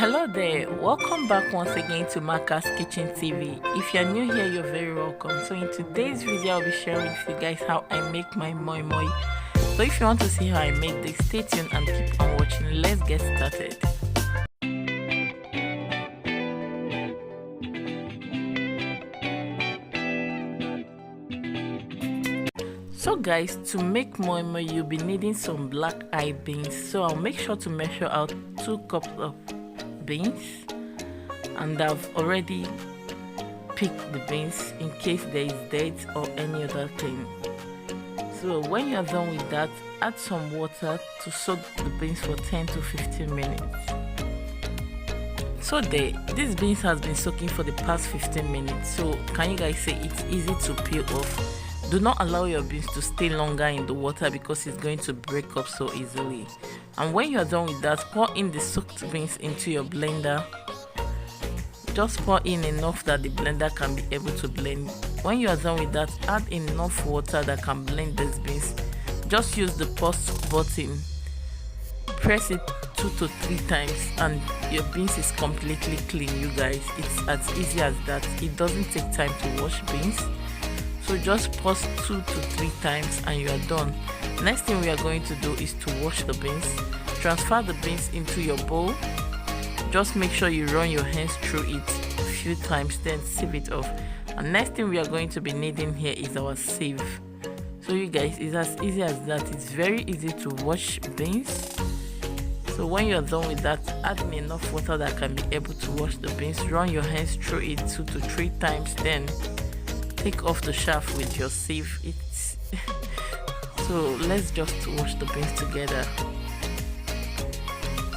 Hello there, welcome back once again to Marcus Kitchen TV. If you're new here, you're very welcome. So in today's video, I'll be sharing with you guys how I make my moi moi. So if you want to see how I make this, stay tuned and keep on watching. Let's get started. So guys, to make moi moi, you'll be needing some black eye beans. So I'll make sure to measure out 2 cups of beans, and I've already picked the beans in case there is dirt or any other thing. So when you're done with that, add some water to soak the beans for 10 to 15 minutes. So this beans has been soaking for the past 15 minutes. So can you guys say it's easy to peel off? Do not allow your beans to stay longer in the water because it's going to break up so easily. And when you're done with that, pour in the soaked beans into your blender. Just pour in enough that the blender can be able to blend. When you are done with that, add enough water that can blend these beans. Just use the pause button, press it 2 to 3 times, and your beans is completely clean, you guys. It's as easy as that. It doesn't take time to wash beans. So just pause 2 to 3 times and you are done. Next thing we are going to do is to wash the beans. Transfer the beans into your bowl. Just make sure you run your hands through it a few times, then sieve it off. And next thing we are going to be needing here is our sieve. So you guys, it's as easy as that. It's very easy to wash beans. So when you're done with that, add in enough water that can be able to wash the beans. Run your hands through it 2 to 3 times, then take off the shaft with your sieve. So let's just wash the beans together.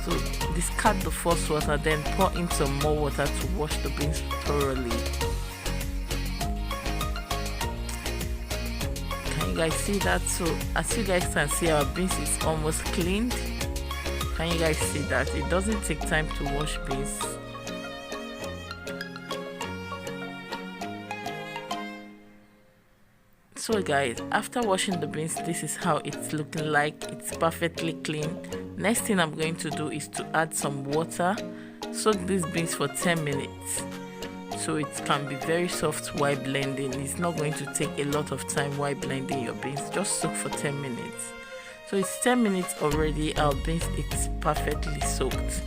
So discard the first water, then pour in some more water to wash the beans thoroughly. Can you guys see that? So as you guys can see, our beans is almost cleaned. Can you guys see that? It doesn't take time to wash beans. So guys, after washing the beans, this is how it's looking like. It's perfectly clean. Next thing I'm going to do is to add some water. Soak these beans for 10 minutes so it can be very soft while blending. It's not going to take a lot of time while blending your beans. Just soak for 10 minutes. So it's 10 minutes already. Our beans, it's perfectly soaked.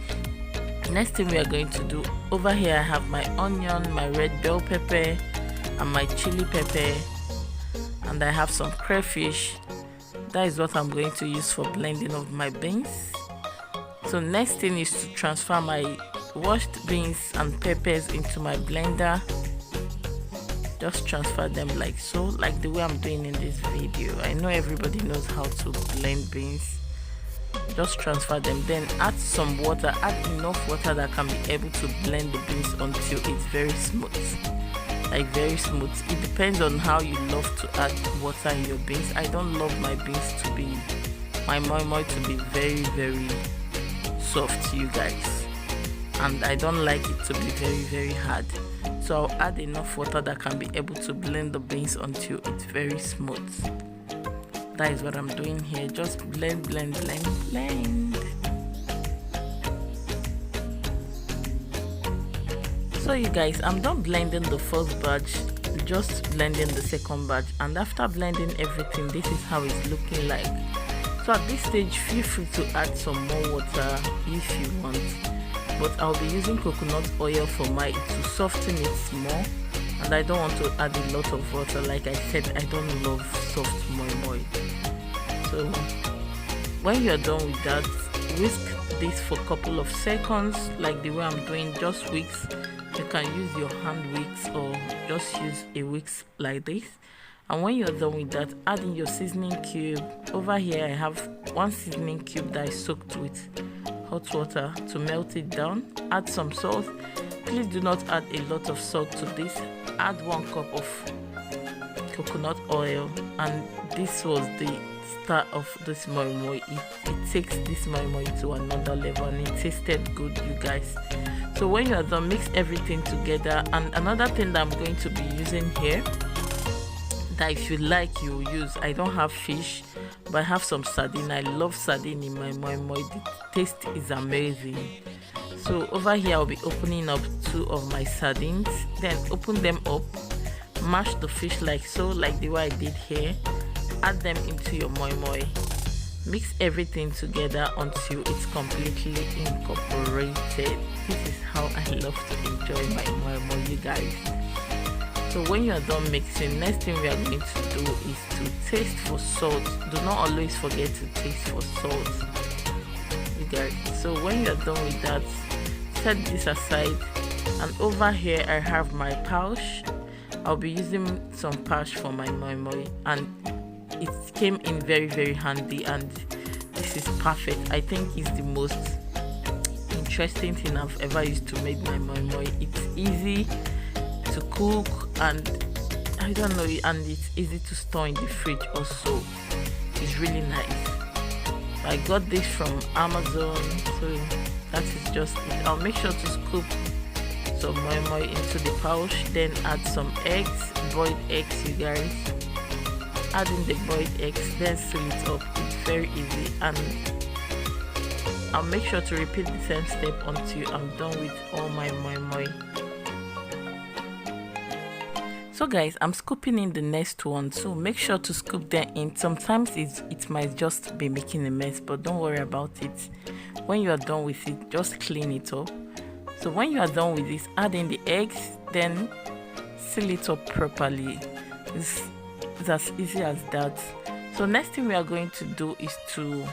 Next thing we are going to do, over here I have my onion, my red bell pepper, and my chili pepper. And I have some crayfish. That is what I'm going to use for blending of my beans. So next thing is to transfer my washed beans and peppers into my blender. Just transfer them like so, like the way I'm doing in this video. I know everybody knows how to blend beans. Just transfer them, then add some water. Add enough water that can be able to blend the beans until it's very smooth. Like very smooth. It depends on how you love to add water in your beans. I don't love my beans to be, my moi moi to be very soft, you guys, and I don't like it to be very hard. So I'll add enough water that can be able to blend the beans until it's very smooth. That is what I'm doing here. Just blend. So you guys, I'm done blending the first batch, just blending the second batch, and after blending everything, this is how it's looking like. So at this stage, feel free to add some more water if you want, but I'll be using coconut oil for my to soften it more, and I don't want to add a lot of water. Like I said, I don't love soft moi moi. So when you're done with that, whisk this for a couple of seconds, like the way I'm doing. Just whisk. You can use your hand wicks or just use a whisk like this. And when you're done with that, add in your seasoning cube. Over here I have 1 seasoning cube that I soaked with hot water to melt it down. Add some salt. Please do not add a lot of salt to this. Add 1 cup of coconut oil, and this was the start of this moi moi. It takes this moi moi to another level, and it tasted good, you guys. So when you are done, mix everything together. And another thing that I'm going to be using here, that if you like you will use, I don't have fish, but I have some sardine. I love sardine in my moi moi. The taste is amazing. So over here I'll be opening up 2 of my sardines, then open them up, mash the fish like so, like the way I did here, add them into your moi moi, mix everything together until it's completely incorporated. This is how I love to enjoy my moi moi, you guys. So when you are done mixing, next thing we are going to do is to taste for salt. Do not always forget to taste for salt, you guys. So when you are done with that, set this aside, and over here I have my pouch. I'll be using some pouch for my moi moi, and it came in very handy, and this is perfect. I think it's the most interesting thing I've ever used to make my moi moi. It's easy to cook, and I don't know, and it's easy to store in the fridge also. It's really nice. I got this from Amazon, so that is just it. I'll make sure to scoop some moi moi into the pouch, then add some eggs, boiled eggs, you guys. Add in the boiled eggs, then seal it up. It's very easy, and I'll make sure to repeat the same step until I'm done with all my moi moi. So guys, I'm scooping in the next one, so make sure to scoop them in. Sometimes it might just be making a mess, but don't worry about it. When you are done with it, just clean it up. So when you are done with this, add in the eggs, then seal it up properly. It's as easy as that. So next thing we are going to do is to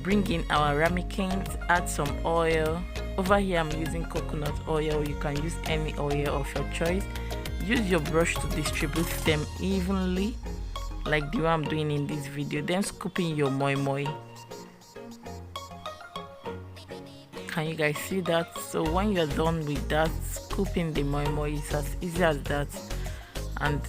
bring in our ramekins, add some oil. Over here I'm using coconut oil. You can use any oil of your choice. Use your brush to distribute them evenly, like the way I'm doing in this video. Then scoop in your moi moi. Can you guys see that? So when you're done with that, scoop in the moi moi. It's as easy as that. And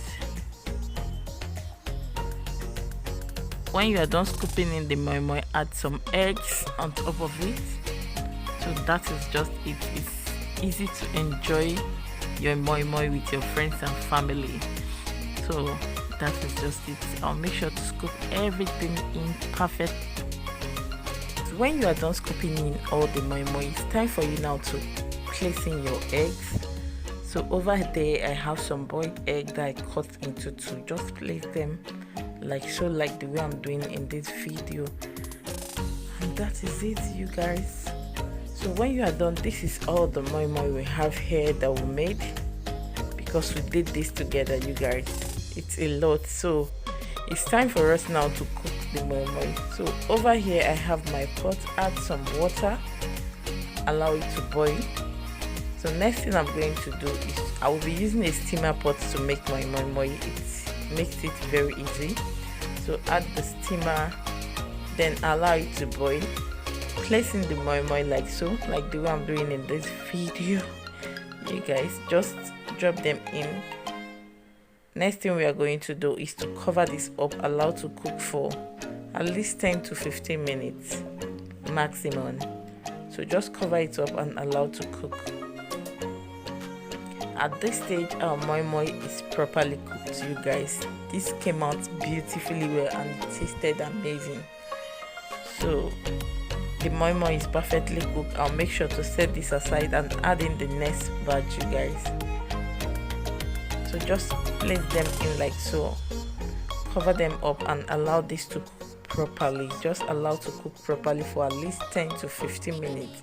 when you are done scooping in the moi moi, add some eggs on top of it. So that is just it. It's easy to enjoy your moi moi with your friends and family. So that is just it. I'll make sure to scoop everything in perfect. So when you are done scooping in all the moi moi, it's time for you now to place in your eggs. So over there I have some boiled egg that I cut into 2. Just place them like so, like the way I'm doing in this video, and that is it, you guys. So when you are done, this is all the moi moi we have here that we made, because we did this together, you guys. It's a lot, so it's time for us now to cook the moi moi. So over here I have my pot. Add some water, allow it to boil. So next thing I'm going to do is I will be using a steamer pot to make my moi moi. It makes it very easy. So add the steamer, then allow it to boil. Placing the moi moi like so, like the way I'm doing in this video, you guys. Just drop them in. Next thing we are going to do is to cover this up, allow to cook for at least 10 to 15 minutes maximum. So just cover it up and allow to cook. At this stage our moi moi is properly cooked, you guys. This came out beautifully well and it tasted amazing. So the moi moi is perfectly cooked. I'll make sure to set this aside and add in the next batch, you guys. So just place them in like so, cover them up and allow this to cook properly. Just allow to cook properly for at least 10 to 15 minutes,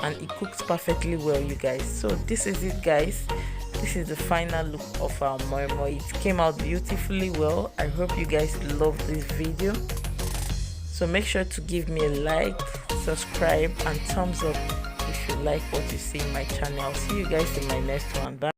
and it cooks perfectly well, you guys. So this is it, guys. This is the final look of our moi moi. It came out beautifully well. I hope you guys love this video. So make sure to give me a like, subscribe and thumbs up if you like what you see in my channel. I'll see you guys in my next one. Bye.